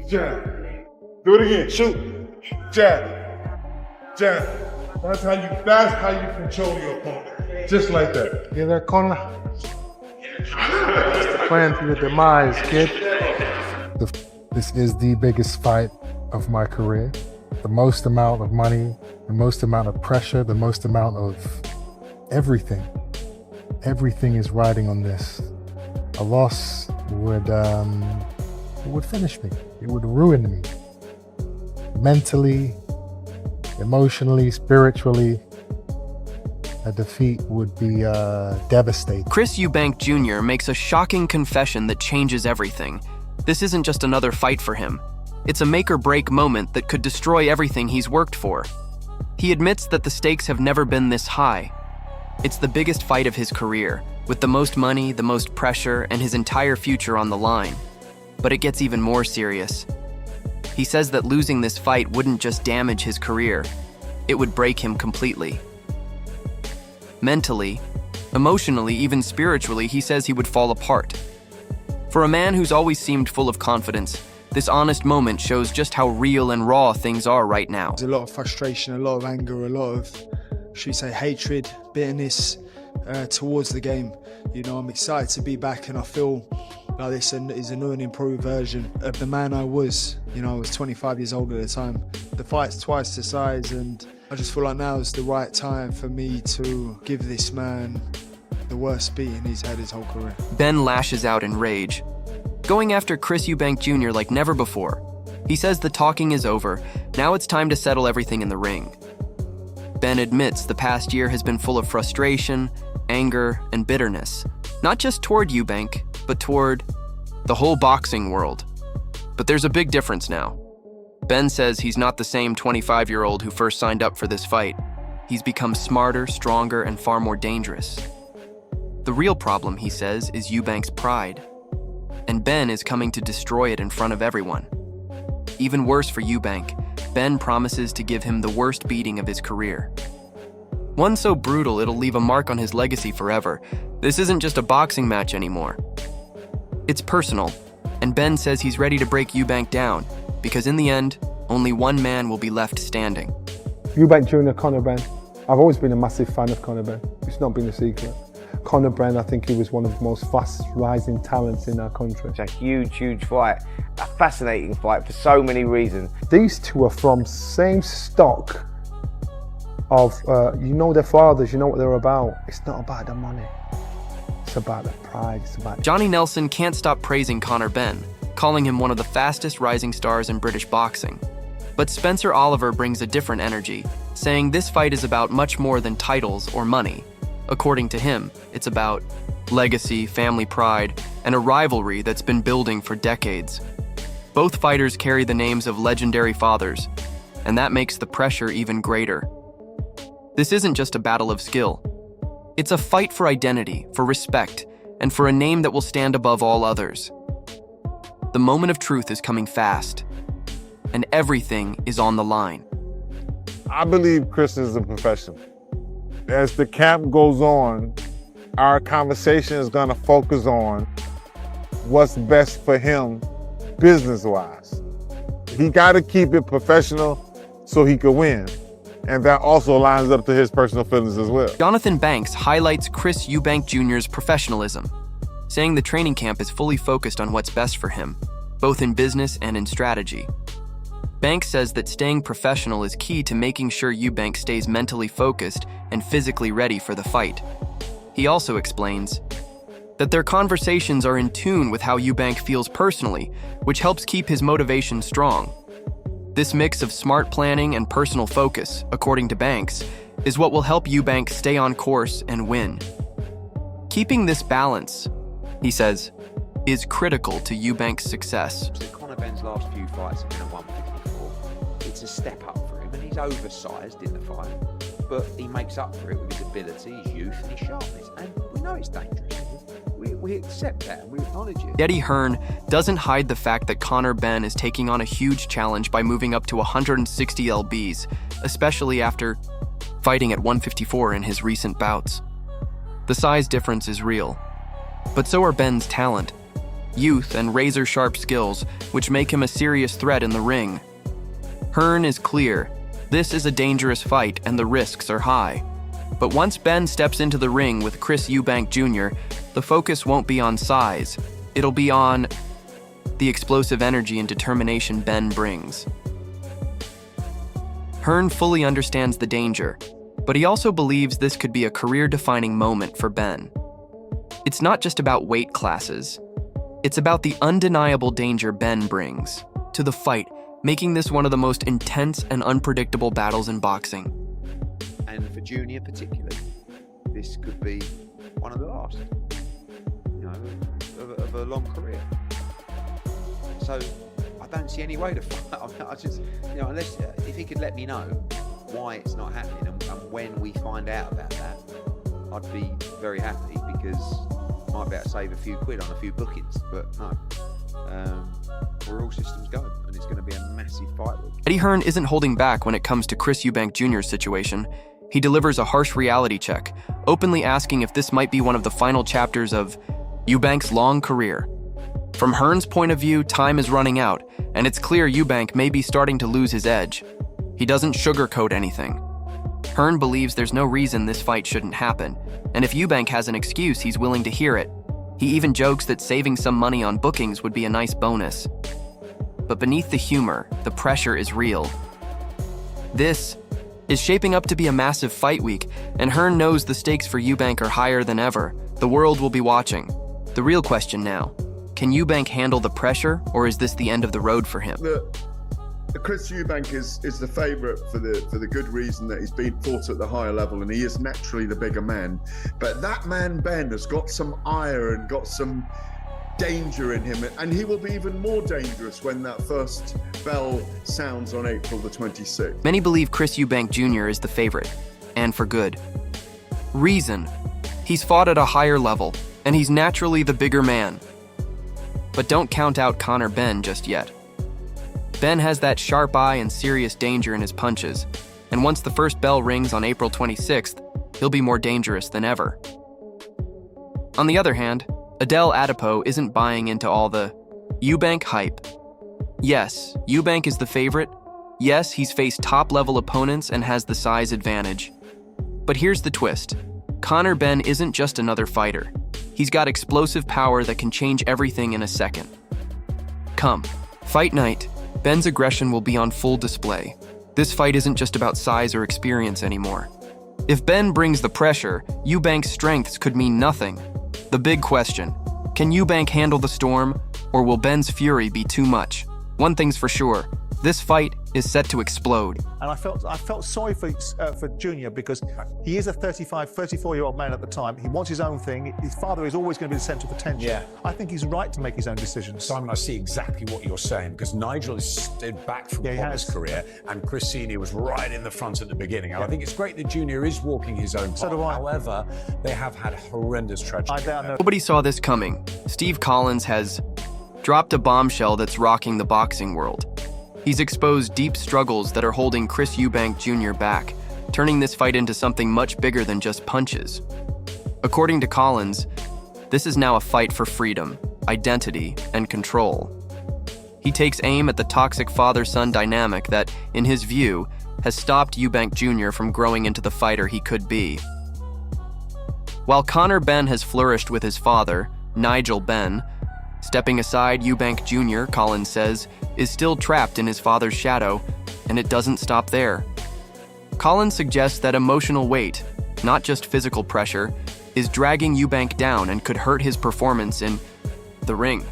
Jab. Do it again. Shoot. Jab. Jab. That's how you control your opponent. Just like that. Get that corner. Plan for your demise, kid. This is the biggest fight of my career. The most amount of money, the most amount of pressure, the most amount of everything. Everything is riding on this. A loss would finish me. It would ruin me. Mentally, emotionally, spiritually, a defeat would be devastating. Chris Eubank Jr. makes a shocking confession that changes everything. This isn't just another fight for him. It's a make-or-break moment that could destroy everything he's worked for. He admits that the stakes have never been this high. It's the biggest fight of his career, with the most money, the most pressure, and his entire future on the line. But it gets even more serious. He says that losing this fight wouldn't just damage his career, it would break him completely. Mentally, emotionally, even spiritually, he says he would fall apart. For a man who's always seemed full of confidence, this honest moment shows just how real and raw things are right now. There's a lot of frustration, a lot of anger, a lot of, should we say, hatred, bitterness towards the game. You know, I'm excited to be back, and I feel like this is a new and improved version of the man I was. You know, I was 25 years old at the time. The fight's twice the size, and I just feel like now is the right time for me to give this man the worst beating he's had his whole career. Ben lashes out in rage, going after Chris Eubank Jr. like never before. He says the talking is over, now it's time to settle everything in the ring. Ben admits the past year has been full of frustration, anger, and bitterness, not just toward Eubank, but toward the whole boxing world. But there's a big difference now. Ben says he's not the same 25-year-old who first signed up for this fight. He's become smarter, stronger, and far more dangerous. The real problem, he says, is Eubank's pride. And Ben is coming to destroy it in front of everyone. Even worse for Eubank, Ben promises to give him the worst beating of his career. One so brutal it'll leave a mark on his legacy forever. This isn't just a boxing match anymore. It's personal, and Ben says he's ready to break Eubank down, because in the end, only one man will be left standing. Eubank Jr, Conor Benn. I've always been a massive fan of Conor Benn. It's not been a secret. Conor Benn, I think he was one of the most fast-rising talents in our country. It's a huge, huge fight. A fascinating fight for so many reasons. These two are from same stock of, you know their fathers, you know what they're about. It's not about the money. It's about the pride, it's about... Johnny Nelson can't stop praising Conor Benn, calling him one of the fastest rising stars in British boxing. But Spencer Oliver brings a different energy, saying this fight is about much more than titles or money. According to him, it's about legacy, family pride, and a rivalry that's been building for decades. Both fighters carry the names of legendary fathers, and that makes the pressure even greater. This isn't just a battle of skill. It's a fight for identity, for respect, and for a name that will stand above all others. The moment of truth is coming fast, and everything is on the line. I believe Chris is a professional. As the camp goes on, our conversation is going to focus on what's best for him business-wise. He got to keep it professional so he could win. And that also lines up to his personal feelings as well. Jonathan Banks highlights Chris Eubank Jr.'s professionalism, saying the training camp is fully focused on what's best for him, both in business and in strategy. Banks says that staying professional is key to making sure Eubank stays mentally focused and physically ready for the fight. He also explains that their conversations are in tune with how Eubank feels personally, which helps keep his motivation strong. This mix of smart planning and personal focus, according to Banks, is what will help Eubank stay on course and win. Keeping this balance, he says, is critical to Eubank's success. Conor Benn's last few fights have been at 154. It's a step up for him, and he's oversized in the fight, but he makes up for it with his ability, his youth, and his sharpness, and we know it's dangerous. We accept that and we acknowledge it. Eddie Hearn doesn't hide the fact that Conor Benn is taking on a huge challenge by moving up to 160 lbs, especially after fighting at 154 in his recent bouts. The size difference is real, but so are Benn's talent, youth, and razor-sharp skills, which make him a serious threat in the ring. Hearn is clear. This is a dangerous fight and the risks are high. But once Benn steps into the ring with Chris Eubank Jr., the focus won't be on size. It'll be on the explosive energy and determination Benn brings. Hearn fully understands the danger, but he also believes this could be a career-defining moment for Benn. It's not just about weight classes. It's about the undeniable danger Benn brings to the fight, making this one of the most intense and unpredictable battles in boxing. And for Junior particularly, this could be one of the last, of a long career. So I don't see any way to fight. I mean, I just, unless if he could let me know why it's not happening and when we find out about that, I'd be very happy, because I might be able to save a few quid on a few bookings. But no, we're all systems go, and it's going to be a massive fight. Eddie Hearn isn't holding back when it comes to Chris Eubank Jr.'s situation. He delivers a harsh reality check, openly asking if this might be one of the final chapters of Eubank's long career. From Hearn's point of view, time is running out, and it's clear Eubank may be starting to lose his edge. He doesn't sugarcoat anything. Hearn believes there's no reason this fight shouldn't happen, and if Eubank has an excuse, he's willing to hear it. He even jokes that saving some money on bookings would be a nice bonus. But beneath the humor, the pressure is real. This is shaping up to be a massive fight week, and Hearn knows the stakes for Eubank are higher than ever. The world will be watching. The real question now, can Eubank handle the pressure, or is this the end of the road for him? Chris Eubank is the favourite for the good reason that he's been fought at the higher level, and he is naturally the bigger man. But that man Benn has got some ire and got some danger in him, and he will be even more dangerous when that first bell sounds on April the 26th. Many believe Chris Eubank Jr. is the favorite, and for good. Reason: he's fought at a higher level, and he's naturally the bigger man. But don't count out Conor Benn just yet. Benn has that sharp eye and serious danger in his punches, and once the first bell rings on April 26th, he'll be more dangerous than ever. On the other hand, Adel Adipo isn't buying into all the Eubank hype. Yes, Eubank is the favorite. Yes, he's faced top-level opponents and has the size advantage. But here's the twist. Conor Benn isn't just another fighter. He's got explosive power that can change everything in a second. Come, fight night. Benn's aggression will be on full display. This fight isn't just about size or experience anymore. If Benn brings the pressure, Eubank's strengths could mean nothing. The big question: can Eubank handle the storm, or will Benn's fury be too much? One thing's for sure, this fight is set to explode. And I felt sorry for Junior, because he is a 34-year-old man at the time. He wants his own thing. His father is always going to be the centre of attention. Yeah. I think he's right to make his own decisions. Simon, I see exactly what you're saying, because Nigel has stood back from Connor's career, and Chris Senior was right in the front at the beginning. And I think it's great that Junior is walking his own path. So do I. However, they have had horrendous tragedy. Nobody saw this coming. Steve Collins has dropped a bombshell that's rocking the boxing world. He's exposed deep struggles that are holding Chris Eubank Jr. back, turning this fight into something much bigger than just punches. According to Collins, this is now a fight for freedom, identity, and control. He takes aim at the toxic father-son dynamic that, in his view, has stopped Eubank Jr. from growing into the fighter he could be. While Conor Benn has flourished with his father, Nigel Benn, stepping aside, Eubank Jr., Collins says, is still trapped in his father's shadow, and it doesn't stop there. Collins suggests that emotional weight, not just physical pressure, is dragging Eubank down and could hurt his performance in the ring.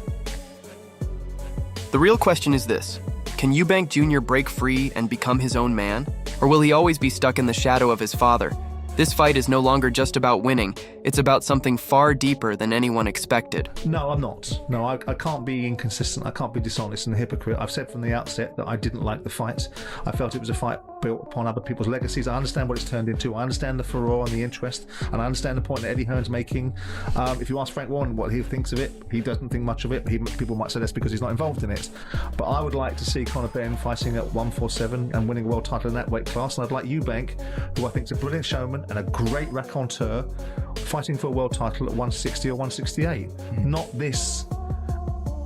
The real question is this: can Eubank Jr. break free and become his own man, or will he always be stuck in the shadow of his father? This fight is no longer just about winning, it's about something far deeper than anyone expected. No, I'm not. No, I can't be inconsistent, I can't be dishonest and a hypocrite. I've said from the outset that I didn't like the fight. I felt it was a fight built upon other people's legacies. I understand what it's turned into. I understand the furore and the interest, and I understand the point that Eddie Hearn's making. If you ask Frank Warren what he thinks of it, he doesn't think much of it. People might say that's because he's not involved in it. But I would like to see Conor Benn fighting at 147 and winning a world title in that weight class, and I'd like Eubank, who I think is a brilliant showman and a great raconteur, fighting for a world title at 160 or 168. Not this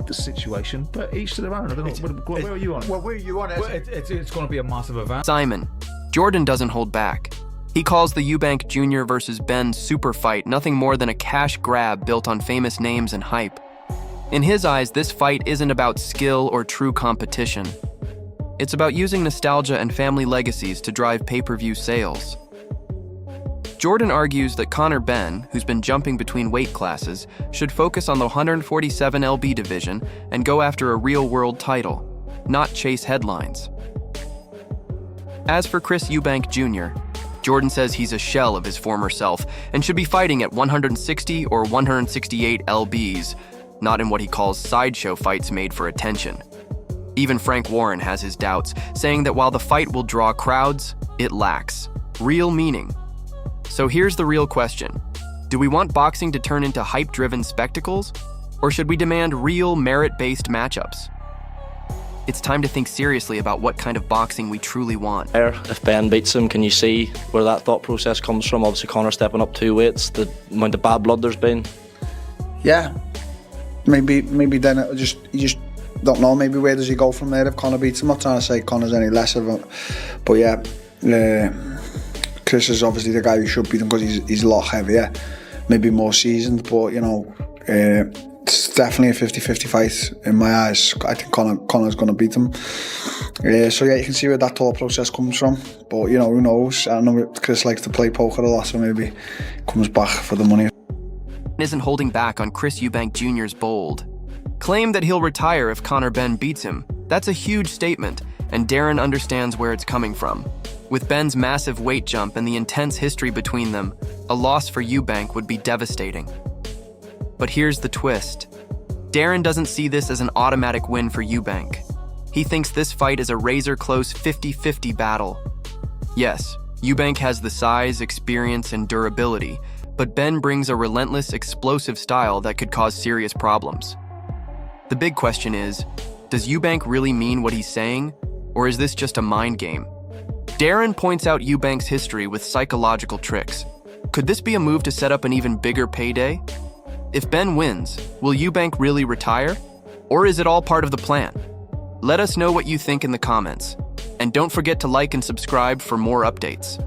the situation, but each to their own. I don't know. Where are you on it? Well, where are you on it? Well, it's going to be a massive event. Simon. Jordan doesn't hold back. He calls the Eubank Jr. versus Benn super fight nothing more than a cash grab built on famous names and hype. In his eyes, this fight isn't about skill or true competition. It's about using nostalgia and family legacies to drive pay-per-view sales. Jordan argues that Conor Benn, who's been jumping between weight classes, should focus on the 147 lb division and go after a real-world title, not chase headlines. As for Chris Eubank Jr., Jordan says he's a shell of his former self and should be fighting at 160 or 168 lbs, not in what he calls sideshow fights made for attention. Even Frank Warren has his doubts, saying that while the fight will draw crowds, it lacks real meaning. So here's the real question. Do we want boxing to turn into hype-driven spectacles? Or should we demand real, merit-based matchups? It's time to think seriously about what kind of boxing we truly want. If Ben beats him, can you see where that thought process comes from? Obviously, Conor stepping up 2 weights, the amount of bad blood there's been. Yeah, maybe then you just don't know. Maybe where does he go from there if Conor beats him? I'm not trying to say Conor's any less of a, but yeah, Chris is obviously the guy who should beat him because he's a lot heavier, maybe more seasoned. But you know, it's definitely a 50-50 fight in my eyes. I think Conor's going to beat him. So yeah, you can see where that thought process comes from. But you know, who knows? I know Chris likes to play poker a lot, so maybe comes back for the money. Isn't holding back on Chris Eubank Jr.'s bold claim that he'll retire if Conor Benn beats him. That's a huge statement, and Darren understands where it's coming from. With Benn's massive weight jump and the intense history between them, a loss for Eubank would be devastating. But here's the twist. Darren doesn't see this as an automatic win for Eubank. He thinks this fight is a razor-close 50-50 battle. Yes, Eubank has the size, experience, and durability, but Benn brings a relentless, explosive style that could cause serious problems. The big question is, does Eubank really mean what he's saying, or is this just a mind game? Darren points out Eubank's history with psychological tricks. Could this be a move to set up an even bigger payday? If Benn wins, will Eubank really retire? Or is it all part of the plan? Let us know what you think in the comments. And don't forget to like and subscribe for more updates.